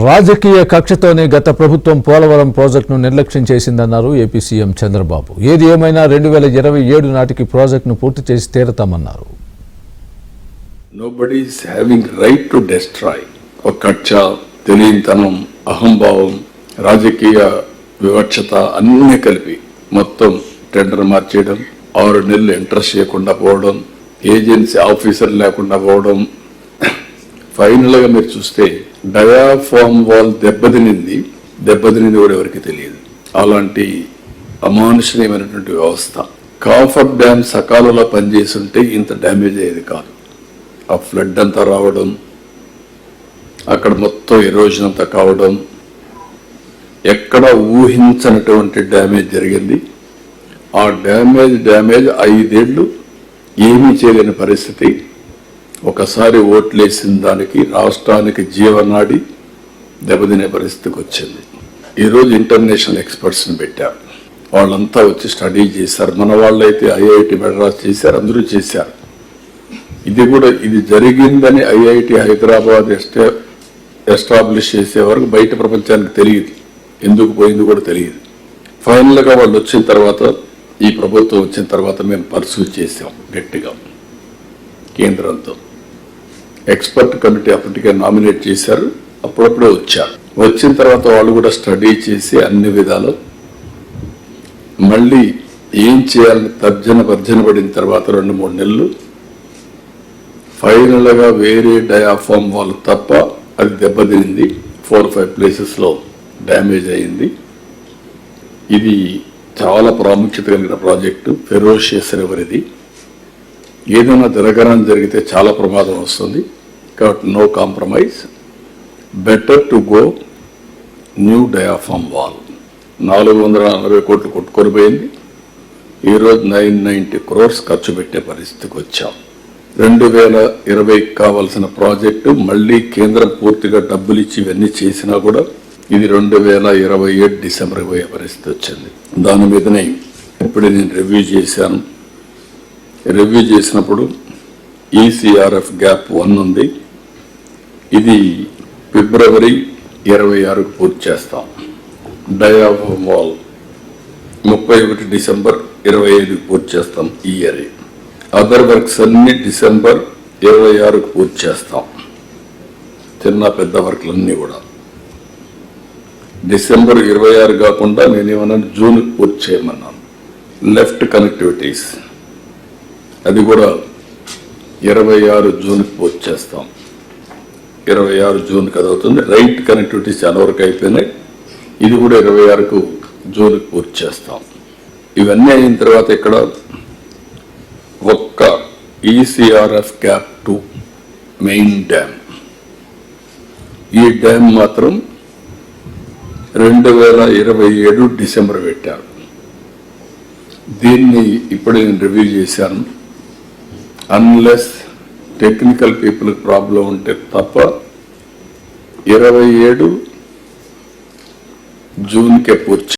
రాజకీయ కక్షతోనే గత ప్రభుత్వం పోలవరం ప్రాజెక్టును నిర్లక్ష్యం చేసిందన్నారు ఏపీ సీఎం చంద్రబాబు. ఏది ఏమైనా 2027 నాటికి ప్రాజెక్టును పూర్తి చేసి తీరతామన్నారు. Nobody is having right to destroy. ఒక కక్ష, తెలియనితనం, అహంభావం, రాజకీయ వివక్షత అన్నీ కలిపి మొత్తం టెండర్ మార్చేయడం, 6 నెలలు ఇంట్రెస్ట్ చేయకుండా పోవడం, ఏజెన్సీ ఆఫీసర్ లేకుండా పోవడం. ఫైనల్ గా మీరు చూస్తే డయాఫామ్ వాల్ దెబ్బతినింది కూడా ఎవరికి తెలియదు. అలాంటి అమానుషణీయమైనటువంటి వ్యవస్థ. కాఫర్ డ్యామ్ సకాలంలో పనిచేసి ఉంటే ఇంత డ్యామేజ్ అయ్యేది కాదు. ఆ ఫ్లడ్ అంతా రావడం, అక్కడ మొత్తం ఎరోజన్ అంతా కావడం, ఎక్కడ ఊహించనటువంటి డ్యామేజ్ జరిగింది. ఆ డ్యామేజ్ 5 ఏళ్ళు ఏమీ చేయలేని పరిస్థితి. ఒకసారి ఓట్లేసిన దానికి రాష్ట్రానికి జీవనాడి దెబ్బతినే పరిస్థితికి వచ్చింది. ఈరోజు ఇంటర్నేషనల్ ఎక్స్పర్ట్స్ని పెట్టారు. వాళ్ళంతా వచ్చి స్టడీ చేశారు. మన వాళ్ళైతే ఐఐటి మెడ్రాస్ చేశారు, అందరూ చేశారు. ఇది జరిగిందని ఐఐటి హైదరాబాద్ ఎస్టాబ్లిష్ చేసే వరకు బయట ప్రపంచానికి తెలియదు, ఎందుకు పోయింది కూడా తెలియదు. ఫైనల్గా వాళ్ళు వచ్చిన తర్వాత, ఈ ప్రభుత్వం వచ్చిన తర్వాత మేము పర్సూ చేసాం గట్టిగా కేంద్రంతో. ఎక్స్పర్ట్ కమిటీ అప్పటికే నామినేట్ చేశారు, అప్పుడప్పుడే వచ్చారు. వచ్చిన తర్వాత వాళ్ళు కూడా స్టడీ చేసి అన్ని విధాలు మళ్ళీ ఏం చేయాలని భర్జన పడిన తర్వాత 2-3 నెలలు ఫైనల్గా వేరే డయాఫామ్ వాళ్ళు తప్ప అది దెబ్బతినింది. 4-5 ప్లేసెస్లో డ్యామేజ్ అయింది. ఇది చాలా ప్రాముఖ్యత కలిగిన ప్రాజెక్టు. ఫెరోషియస్ రివర్ ఇది. ఏదైనా దుర్ఘటన జరిగితే చాలా ప్రమాదం వస్తుంది. కాబట్టి no compromise, better to go new diaphragm wall. 440 కోట్లు కొట్టుకొని పోయింది. ఈరోజు 990 crores ఖర్చు పెట్టే పరిస్థితికి వచ్చాం. 2020 కావాల్సిన ప్రాజెక్టు మళ్ళీ కేంద్రం పూర్తిగా డబ్బులు ఇచ్చి ఇవన్నీ చేసినా కూడా ఇది 2027 డిసెంబర్కి పోయే పరిస్థితి వచ్చింది. దాని మీదనే ఇప్పుడు నేను రివ్యూ చేశాను. రివ్యూ చేసినప్పుడు ఈసీఆర్ఎఫ్ గ్యాప్ 1 ఉంది. ఇది ఫిబ్రవరి 26కు పూర్తి చేస్తాం. డయాఫామ్ వాల్ 31 డిసెంబర్ 25కి పూర్తి చేస్తాం ఈ ఇయర్. అదర్ వర్క్స్ అన్ని డిసెంబర్ 26కు పూర్తి చేస్తాం. చిన్న పెద్ద వర్క్లన్నీ కూడా డిసెంబర్ 26 కాకుండా నేనేమన్నాను, జూన్కి పూర్తి చేయమన్నాను. లెఫ్ట్ కనెక్టివిటీస్ అది కూడా 26 జూన్కి పూర్తి చేస్తాం. 26 జూన్కి అది అవుతుంది. రైట్ కనెక్టివిటీస్ చాలా వరకు అయిపోయినాయి. ఇది కూడా 26కు జూన్కి పూర్తి చేస్తాం. ఇవన్నీ అయిన తర్వాత ఇక్కడ ఒక్క ఈసీఆర్ఎఫ్ గ్యాప్ 2 మెయిన్ డ్యామ్, ఈ డ్యామ్ మాత్రం 2027 డిసెంబర్ పెట్టారు. దీన్ని ఇప్పుడు నేను రివ్యూ చేశాను. అన్లెస్ టెక్నికల్ పీపుల్ ప్రాబ్లం ఉంటే తప్ప 27 జూన్కే పూర్తి